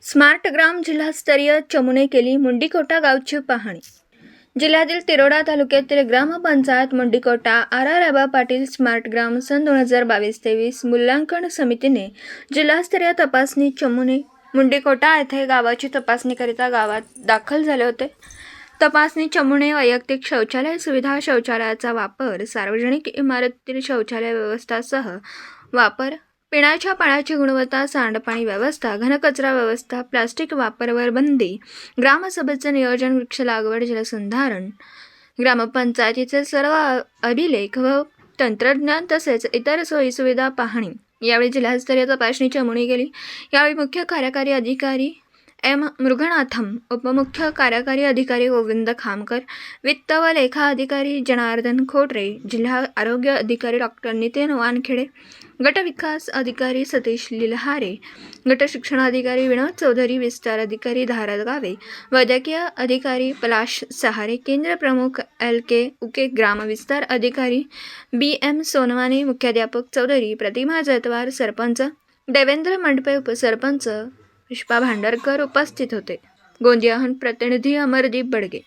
Smart ग्राम जिल्हास्तरीय चमूने केली मुंडीकोटा गावची पाहणी। जिल्ह्यातील तिरोडा तालुक्यातील ग्रामपंचायत मुंडीकोटा आर. पाटील स्मार्ट ग्राम सन 2022-23 मूल्यांकन समितीने जिल्हास्तरीय तपासणी चमूने मुंडीकोटा येथे गावाची तपासणीकरिता गावात दाखल झाले होते। तपासणी चमूने वैयक्तिक शौचालय सुविधा, शौचालयाचा वापर, सार्वजनिक इमारतीतील शौचालय व्यवस्थासह वापर, पिण्याच्या पाण्याची गुणवत्ता, सांडपाणी व्यवस्था, घनकचरा व्यवस्था, प्लास्टिक वापरावर बंदी, ग्रामसभेचे नियोजन, वृक्ष लागवड, जलसंधारण, ग्रामपंचायतीचे सर्व अभिलेख व तंत्रज्ञान तसेच इतर सोयीसुविधा पाहणी। यावेळी जिल्हास्तरीय तपासणी चमूने केली। यावेळी मुख्य कार्यकारी अधिकारी एम. मृगनाथम, उपमुख्य कार्यकारी अधिकारी गोविंद खामकर, वित्त व लेखा अधिकारी जनार्दन खोटरे, जिल्हा आरोग्य अधिकारी डॉक्टर नितीन वानखेडे, गट विकास अधिकारी सतीश लिलहारे, गट शिक्षण अधिकारी विनोद चौधरी, विस्तार अधिकारी धारगावे, वैद्यकीय अधिकारी पलाश सहारे, केंद्र प्रमुख LK उके, ग्राम विस्तार अधिकारी BM सोनवाने, मुख्याध्यापक चौधरी प्रतिमा जैतवार, सरपंच देवेंद्र मंडपे, उपसरपंच पुष्पा भांडारकर उपस्थित होते। गोंदियाहून प्रतिनिधी अमरदीप बडगे।